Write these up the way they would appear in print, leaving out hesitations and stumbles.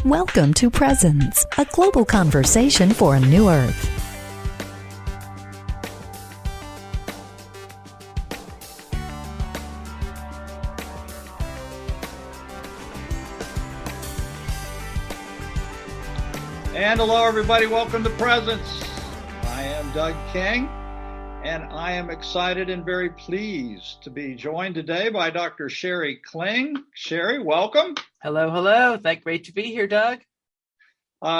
Welcome to Presence, a global conversation for a new earth. And hello, everybody. Welcome to Presence. I am Doug King, and I am excited and very pleased to be joined today by Dr. Sheri Kling. Sheri, welcome. Hello. Great to be here, Doug.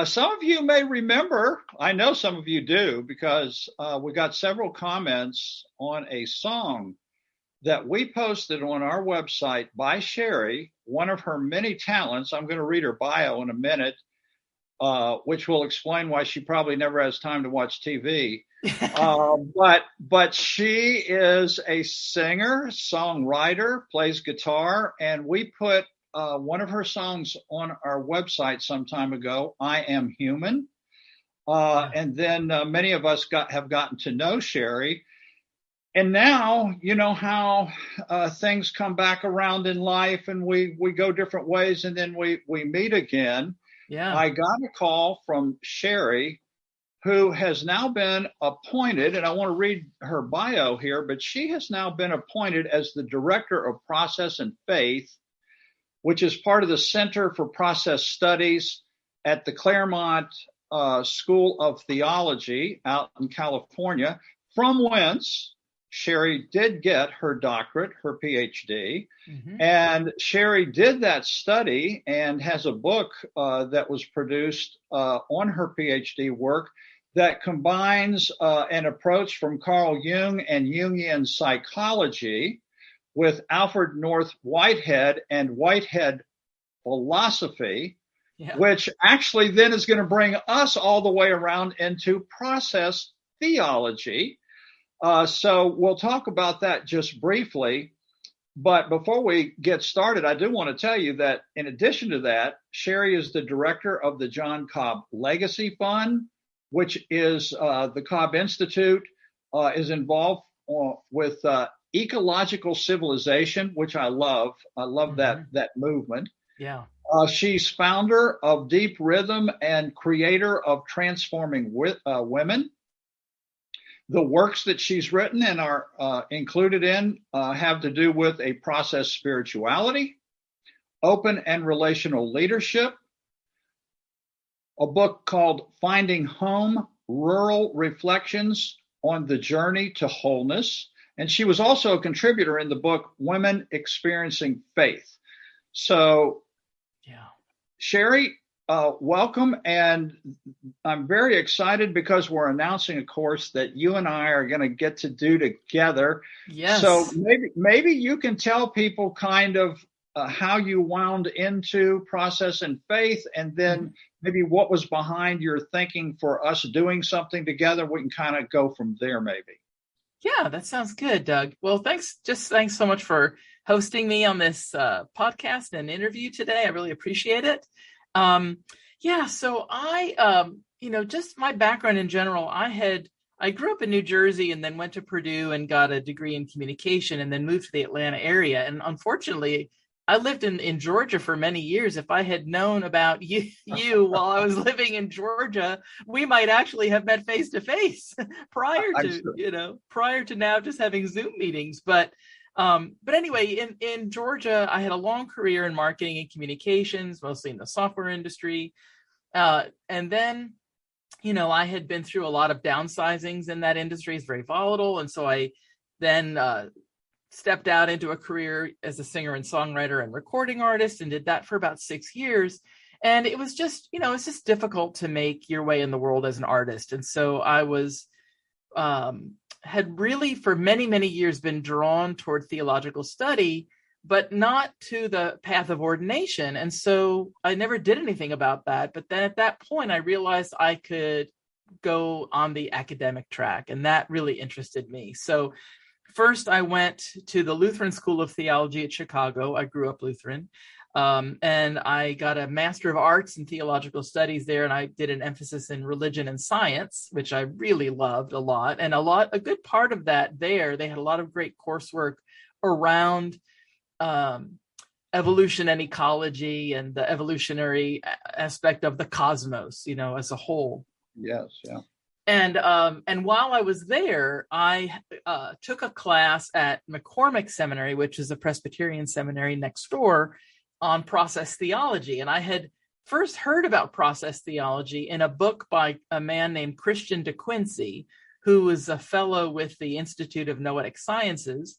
Some of you may remember, I know some of you do, because we got several comments on a song that we posted on our website by Sheri, one of her many talents. I'm going to read her bio in a minute, which will explain why she probably never has time to watch TV. But she is a singer, songwriter, plays guitar, and we put one of her songs on our website some time ago, I Am Human. And then many of us have gotten to know Sheri. And now, you know how things come back around in life and we go different ways and then we meet again. Yeah. I got a call from Sheri, who has now been appointed, and I want to read her bio here, but she has now been appointed as the Director of Process and Faith, which is part of the Center for Process Studies at the Claremont School of Theology out in California, from whence Sheri did get her doctorate, her PhD. Mm-hmm. And Sheri did that study and has a book that was produced on her PhD work that combines an approach from Carl Jung and Jungian psychology with Alfred North Whitehead and Whitehead philosophy, which actually then is going to bring us all the way around into process theology. So we'll talk about that just briefly. But before we get started, I do want to tell you that in addition to that, Sheri is the director of the John Cobb Legacy Fund, which is the Cobb Institute is involved with ecological civilization, which I love. I love that movement. Yeah. She's founder of Deep Rhythm and creator of Transforming Women. The works that she's written and are included in have to do with a process spirituality, open and relational leadership, a book called Finding Home, Rural Reflections on the Journey to Wholeness. And she was also a contributor in the book Women Experiencing Faith. So, Sheri, welcome. And I'm very excited because we're announcing a course that you and I are going to get to do together. Yes. So maybe you can tell people kind of how you wound into process and faith, and then maybe what was behind your thinking for us doing something together. We can kind of go from there, maybe. Yeah, that sounds good, Doug. Well, thanks so much for hosting me on this podcast and interview today. I really appreciate it. So I, just my background in general, I grew up in New Jersey and then went to Purdue and got a degree in communication and then moved to the Atlanta area. And unfortunately, I lived in Georgia for many years. If I had known about you while I was living in Georgia, we might actually have met face to face prior to now just having Zoom meetings. But anyway, in Georgia, I had a long career in marketing and communications, mostly in the software industry. And then, I had been through a lot of downsizings in that industry. It's very volatile. And so I then stepped out into a career as a singer and songwriter and recording artist and did that for about 6 years. And it was just, it's just difficult to make your way in the world as an artist. And so I was, had really for many, many years been drawn toward theological study, but not to the path of ordination. And so I never did anything about that. But then at that point, I realized I could go on the academic track, and that really interested me. So first, I went to the Lutheran School of Theology at Chicago. I grew up Lutheran. And I got a Master of Arts in Theological Studies there, and I did an emphasis in religion and science, which I really loved a lot. And a good part of that there, they had a lot of great coursework around evolution and ecology and the evolutionary aspect of the cosmos, as a whole. Yes, yeah. And while I was there, I took a class at McCormick Seminary, which is a Presbyterian seminary next door, on process theology. And I had first heard about process theology in a book by a man named Christian de Quincey, who was a fellow with the Institute of Noetic Sciences.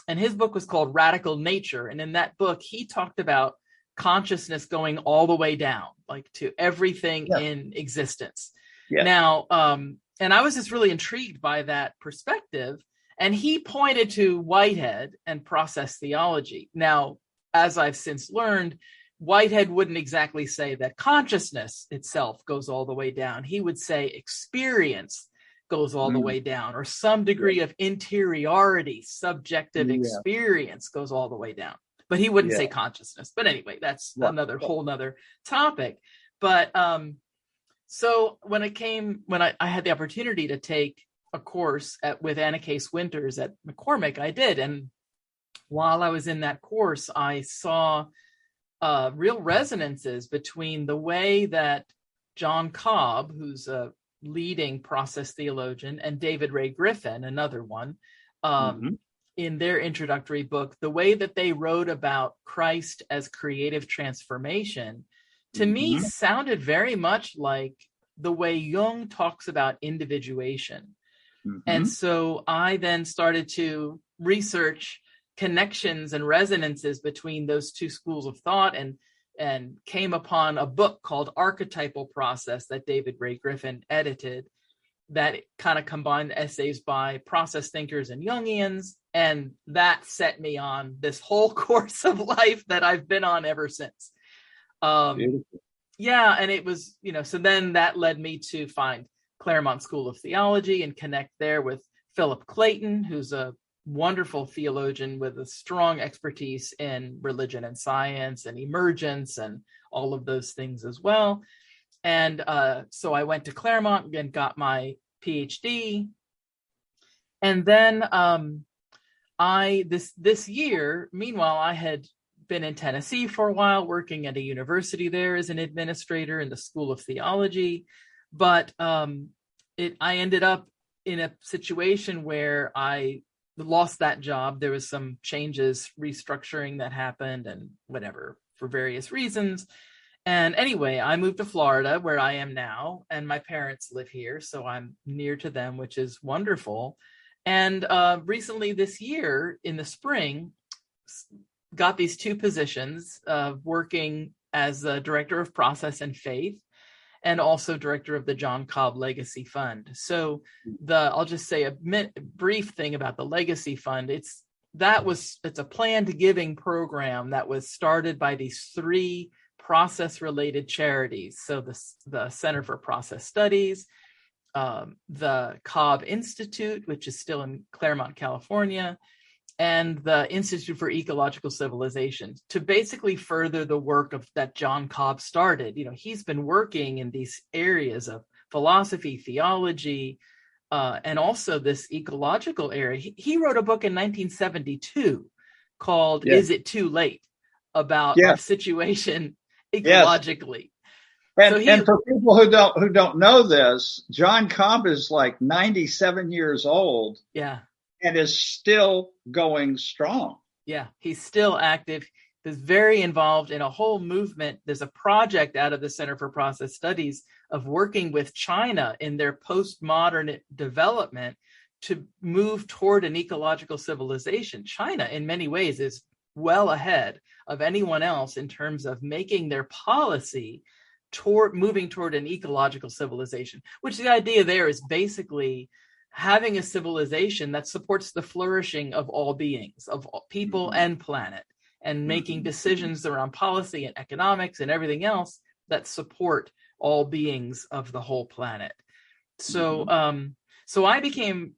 And his book was called Radical Nature. And in that book, he talked about consciousness going all the way down, like to everything in existence. Yeah. Now, and I was just really intrigued by that perspective. And he pointed to Whitehead and process theology. Now, as I've since learned, Whitehead wouldn't exactly say that consciousness itself goes all the way down. He would say experience goes all the way down, or some degree of interiority, subjective experience goes all the way down. But he wouldn't say consciousness. But anyway, that's another whole nother topic. But so when I had the opportunity to take a course with Anna Case Winters at McCormick, I did. And while I was in that course, I saw real resonances between the way that John Cobb, who's a leading process theologian, and David Ray Griffin, another one, in their introductory book, the way that they wrote about Christ as creative transformation, to me sounded very much like the way Jung talks about individuation. And so I then started to research connections and resonances between those two schools of thought, and came upon a book called Archetypal Process that David Ray Griffin edited, that kind of combined essays by process thinkers and Jungians. And that set me on this whole course of life that I've been on ever since. And it was, so then that led me to find Claremont School of Theology and connect there with Philip Clayton, who's a wonderful theologian with a strong expertise in religion and science and emergence and all of those things as well. And so I went to Claremont and got my PhD. And then this year, meanwhile, I had been in Tennessee for a while, working at a university there as an administrator in the School of Theology. But I ended up in a situation where I lost that job. There was some changes, restructuring that happened and whatever for various reasons. And anyway, I moved to Florida, where I am now, and my parents live here, so I'm near to them, which is wonderful. And recently this year in the spring, got these two positions, working as the director of process and faith, and also director of the John Cobb Legacy Fund. So I'll just say a brief thing about the Legacy Fund. It's a planned giving program that was started by these three process-related charities. So the Center for Process Studies, the Cobb Institute, which is still in Claremont, California, and the Institute for Ecological Civilization, to basically further the work that John Cobb started. He's been working in these areas of philosophy, theology, and also this ecological area. He wrote a book in 1972 called Is It Too Late? About our situation ecologically. And for people who don't know this, John Cobb is like 97 years old. Yeah. And is still going strong. Yeah, he's still active. He's very involved in a whole movement. There's a project out of the Center for Process Studies of working with China in their postmodern development to move toward an ecological civilization. China, in many ways, is well ahead of anyone else in terms of making their policy moving toward an ecological civilization, which the idea there is basically having a civilization that supports the flourishing of all beings, of all people and planet, and making decisions around policy and economics and everything else that support all beings of the whole planet. So, so I became,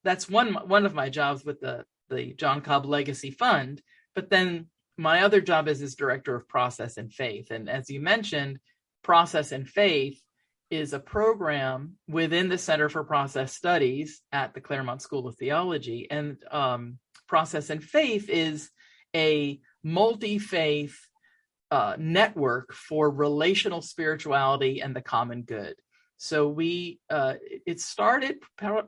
that's one of my jobs with the John Cobb Legacy Fund, but then my other job is as director of process and faith. And as you mentioned, process and faith is a program within the Center for Process Studies at the Claremont School of Theology. And Process and Faith is a multi-faith network for relational spirituality and the common good. So it started,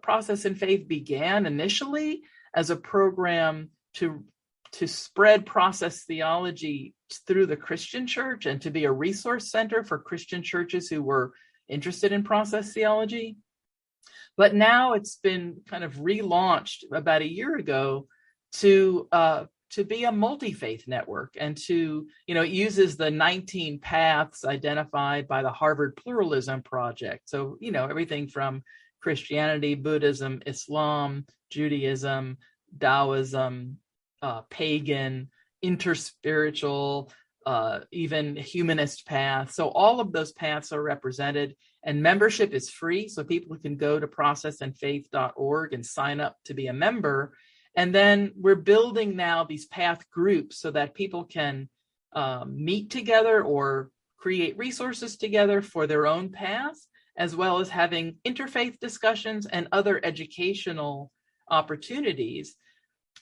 Process and Faith began initially as a program to spread process theology through the Christian church and to be a resource center for Christian churches who were interested in process theology. But now it's been kind of relaunched about a year ago to be a multi-faith network, and to, it uses the 19 paths identified by the Harvard Pluralism Project. So, everything from Christianity, Buddhism, Islam, Judaism, Taoism, pagan, interspiritual, even humanist path. So all of those paths are represented, and membership is free. So people can go to processandfaith.org and sign up to be a member. And then we're building now these path groups so that people can meet together or create resources together for their own paths, as well as having interfaith discussions and other educational opportunities,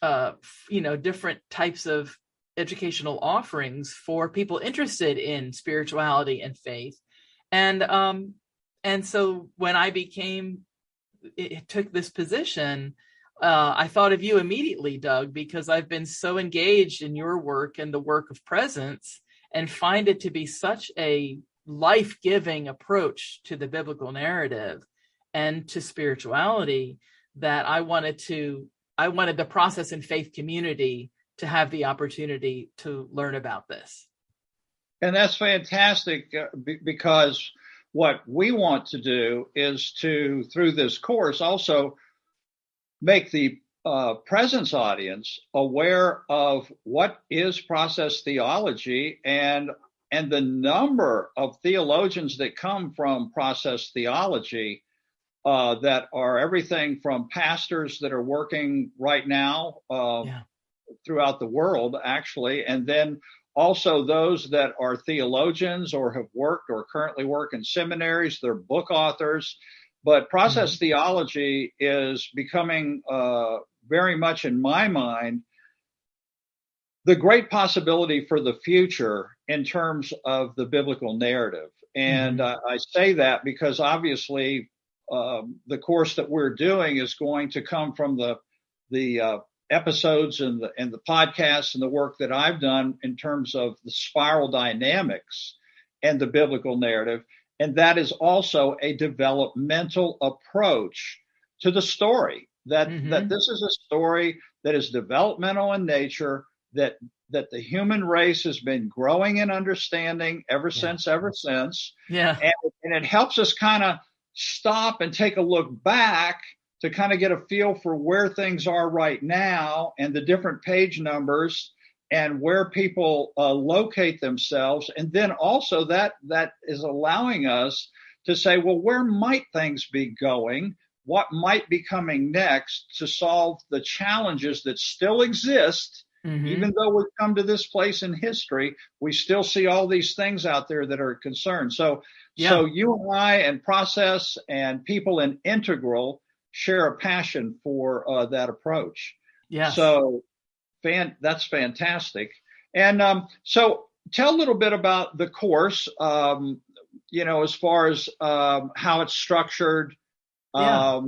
different types of educational offerings for people interested in spirituality and faith. And so when I took this position, I thought of you immediately, Doug, because I've been so engaged in your work and the work of Presence, and find it to be such a life-giving approach to the biblical narrative and to spirituality that I wanted the Process and Faith community to have the opportunity to learn about this. And that's fantastic, because what we want to do is to, through this course, also make the Presence audience aware of what is process theology, and the number of theologians that come from process theology, that are everything from pastors that are working right now throughout the world, actually, and then also those that are theologians or have worked or currently work in seminaries. They're book authors. But process theology is becoming very much, in my mind, the great possibility for the future in terms of the biblical narrative. And I say that because obviously the course that we're doing is going to come from the episodes and the podcasts and the work that I've done in terms of the spiral dynamics and the biblical narrative. And that is also a developmental approach to the story, that this is a story that is developmental in nature, that the human race has been growing in understanding ever since. Yeah. And it helps us kind of stop and take a look back to kind of get a feel for where things are right now and the different page numbers and where people locate themselves. And then also that is allowing us to say, well, where might things be going? What might be coming next to solve the challenges that still exist? Even though we've come to this place in history, we still see all these things out there that are a concern. So you and I and Process and people in Integral share a passion for that approach. Yeah. So that's fantastic. And so tell a little bit about the course, as far as how it's structured, a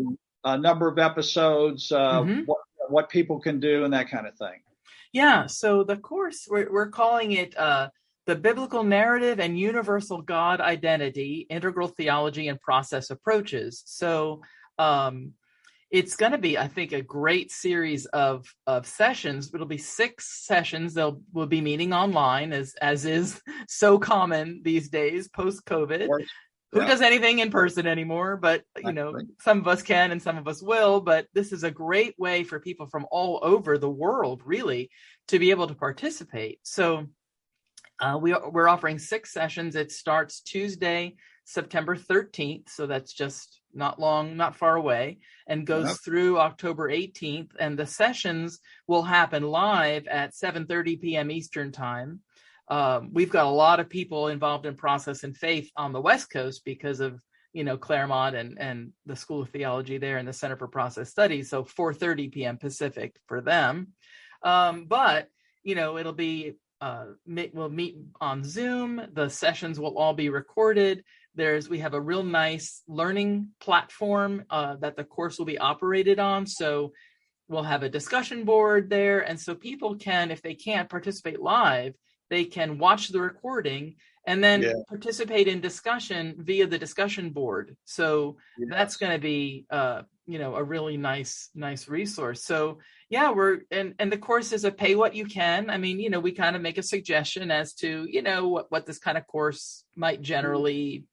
number of episodes, what people can do and that kind of thing. Yeah, so the course, we're calling it The Biblical Narrative and Universal God Identity, Integral Theology and Process Approaches. So it's going to be, I think, a great series of sessions. It'll be 6 sessions. We'll be meeting online, as is so common these days, post-COVID. Who does anything in person anymore? But, some of us can and some of us will. But this is a great way for people from all over the world, really, to be able to participate. So we're offering 6 sessions. It starts Tuesday, September 13th. So that's just not far away, and goes through October 18th. And the sessions will happen live at 7:30 p.m. Eastern Time. We've got a lot of people involved in Process and Faith on the West Coast because of, Claremont and the School of Theology there and the Center for Process Studies. So 4:30 p.m. Pacific for them. But, it'll be, we'll meet on Zoom. The sessions will all be recorded. We have a real nice learning platform that the course will be operated on. So we'll have a discussion board there. And so people can, if they can't participate live, they can watch the recording and then participate in discussion via the discussion board. So that's going to be, a really nice resource. So and the course is a pay what you can. I mean, we kind of make a suggestion as to, what this kind of course might generally,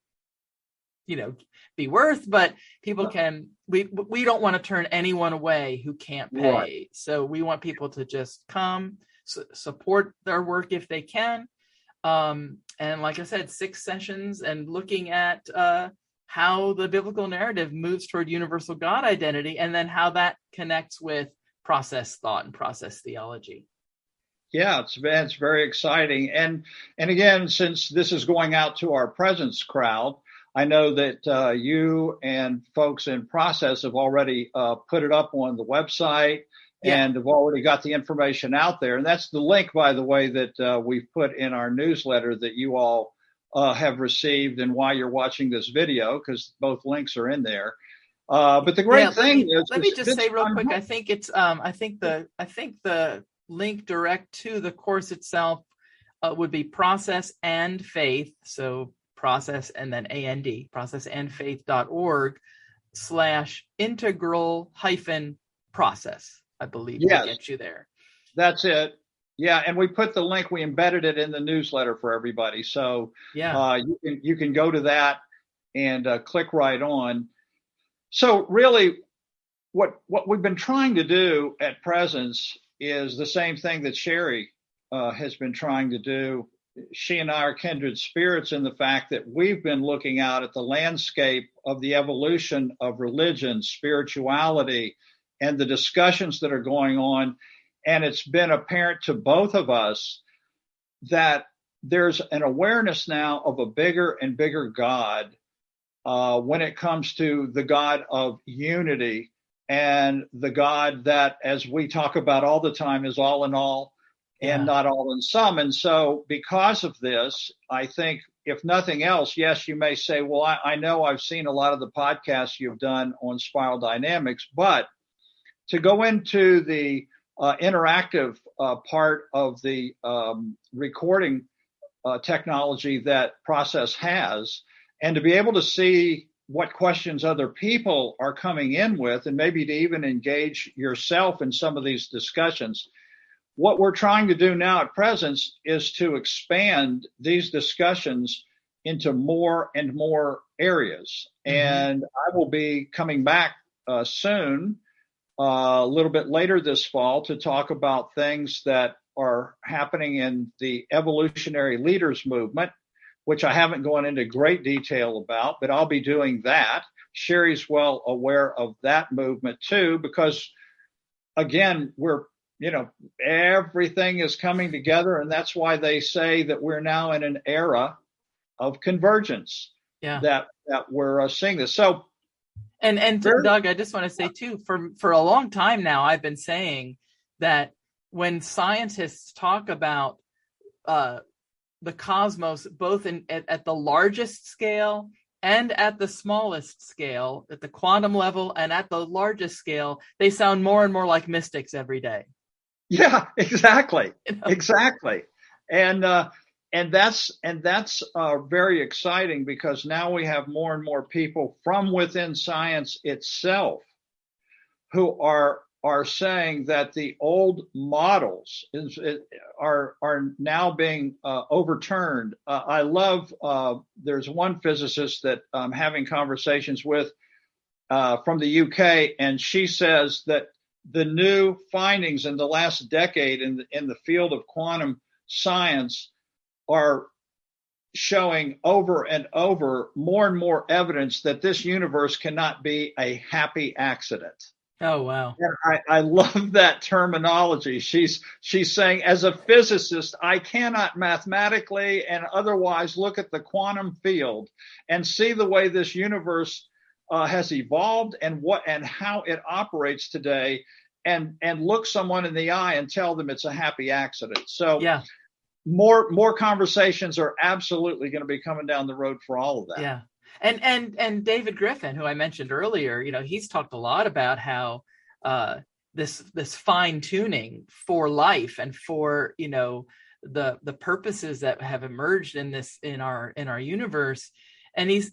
be worth, but people can, we don't want to turn anyone away who can't pay. Right. So we want people to just come, support their work if they can. And like I said, 6 sessions and looking at how the biblical narrative moves toward universal God identity, and then how that connects with process thought and process theology. Yeah, it's very exciting. And again, since this is going out to our Presence crowd, I know that you and folks in Process have already put it up on the website and have already got the information out there. And that's the link, by the way, that we've put in our newsletter that you all have received, and why you're watching this video, because both links are in there. But the great thing is, let me just say real quick, I think it's I think the link direct to the course itself would be Process and Faith. So Process and then AND, processandfaith.org/integral-process, I believe, will get you there. That's it. Yeah, and we put the link, we embedded it in the newsletter for everybody. So you can go to that and click right on. So really, what we've been trying to do at Presence is the same thing that Sheri has been trying to do. She and I are kindred spirits in the fact that we've been looking out at the landscape of the evolution of religion, spirituality, and the discussions that are going on. And it's been apparent to both of us that there's an awareness now of a bigger and bigger God when it comes to the God of unity, and the God that, as we talk about all the time, is all in all and not all in some. And so because of this, I think, if nothing else, yes, you may say, well, I know I've seen a lot of the podcasts you've done on spiral dynamics, but to go into the interactive part of the recording technology that Process has, and to be able to see what questions other people are coming in with, and maybe to even engage yourself in some of these discussions. What we're trying to do now at Presence is to expand these discussions into more and more areas. Mm-hmm. And I will be coming back soon, a little bit later this fall, to talk about things that are happening in the evolutionary leaders movement, which I haven't gone into great detail about, but I'll be doing that. Sheri's well aware of that movement too, because again, everything is coming together, and that's why they say that we're now in an era of convergence. That we're seeing this. So, and Doug, I just want to say too, for a long time now, I've been saying that when scientists talk about the cosmos, both at the largest scale and at the smallest scale, at the quantum level and at the largest scale, they sound more and more like mystics every day. Yeah, exactly. Exactly. And that's very exciting, because now we have more and more people from within science itself who are saying that the old models are now being overturned. I love, there's one physicist that I'm having conversations with from the UK, and she says that the new findings in the last decade in the field of quantum science are showing over and over more and more evidence that this universe cannot be a happy accident. Oh, wow. And I love that terminology. She's saying, as a physicist, I cannot mathematically and otherwise look at the quantum field and see the way this universe has evolved and how it operates today, and look someone in the eye and tell them it's a happy accident. So Yeah. more conversations are absolutely going to be coming down the road for all of that. Yeah. And David Griffin, who I mentioned earlier, he's talked a lot about how this fine tuning for life and for, the purposes that have emerged in our universe. And it's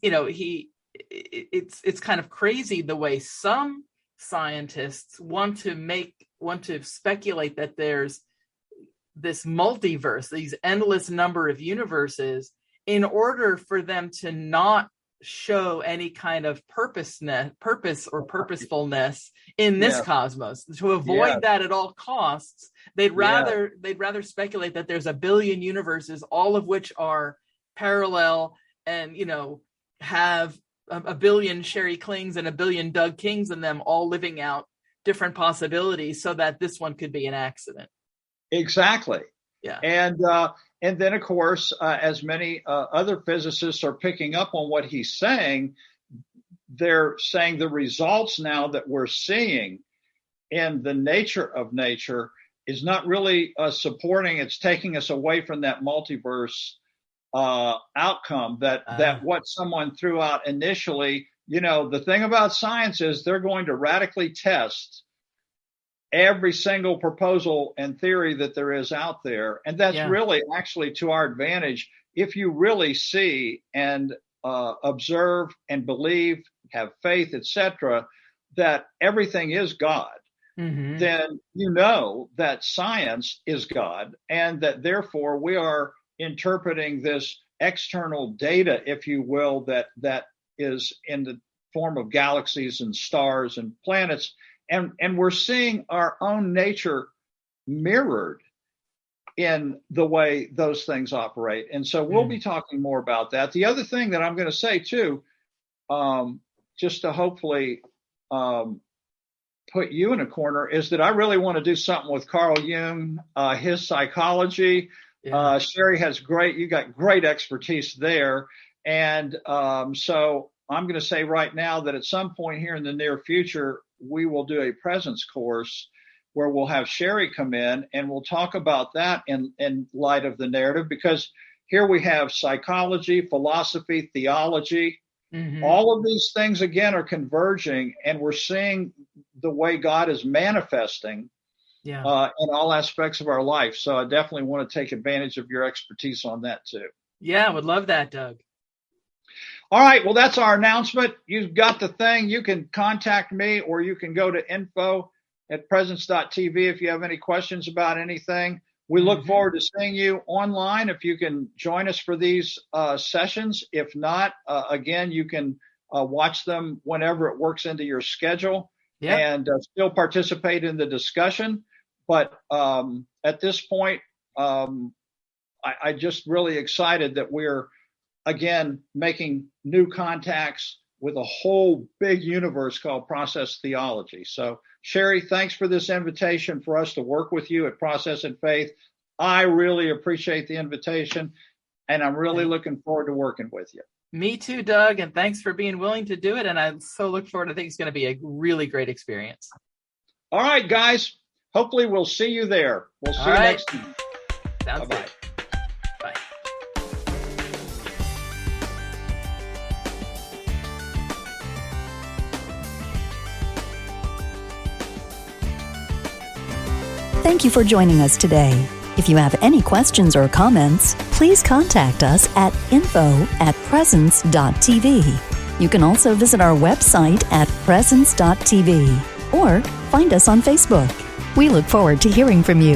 kind of crazy the way some scientists want to speculate that there's this multiverse, these endless number of universes, in order for them to not show any kind of purpose or purposefulness in this cosmos. To avoid that at all costs, they'd rather speculate that there's a billion universes, all of which are parallel, and have a billion Sheri Klings and a billion Doug Kings in them, all living out different possibilities, so that this one could be an accident. Exactly. Yeah. And then, of course, as many other physicists are picking up on what he's saying, they're saying the results now that we're seeing in the nature of nature is not really supporting. It's taking us away from that multiverse outcome that what someone threw out initially. The thing about science is they're going to radically test every single proposal and theory that there is out there. And that's really actually to our advantage. If you really see and observe and believe, have faith, etc., that everything is God, then that science is God, and that therefore we are interpreting this external data, if you will, that is in the form of galaxies and stars and planets. And we're seeing our own nature mirrored in the way those things operate. And so we'll be talking more about that. The other thing that I'm going to say, too, just to hopefully put you in a corner, is that I really want to do something with Carl Jung, his psychology. Sheri you got great expertise there. And so I'm going to say right now that at some point here in the near future, we will do a presence course where we'll have Sheri come in and we'll talk about that in light of the narrative, because here we have psychology, philosophy, theology. All of these things, again, are converging, and we're seeing the way God is manifesting in all aspects of our life. So I definitely want to take advantage of your expertise on that too. Yeah, I would love that, Doug. All right. Well, that's our announcement. You've got the thing. You can contact me, or you can go to info@presence.tv if you have any questions about anything. We look forward to seeing you online if you can join us for these sessions. If not, again, you can watch them whenever it works into your schedule and still participate in the discussion. But at this point, I just really excited that we're, again, making new contacts with a whole big universe called process theology. So, Sheri, thanks for this invitation for us to work with you at Process and Faith. I really appreciate the invitation, and I'm really looking forward to working with you. Me too, Doug, and thanks for being willing to do it. And I so look forward. I think it's going to be a really great experience. All right, guys. Hopefully we'll see you there. We'll see you next time. Sounds good. Bye. Thank you for joining us today. If you have any questions or comments, please contact us at info@presence.tv. You can also visit our website at presence.tv or find us on Facebook. We look forward to hearing from you.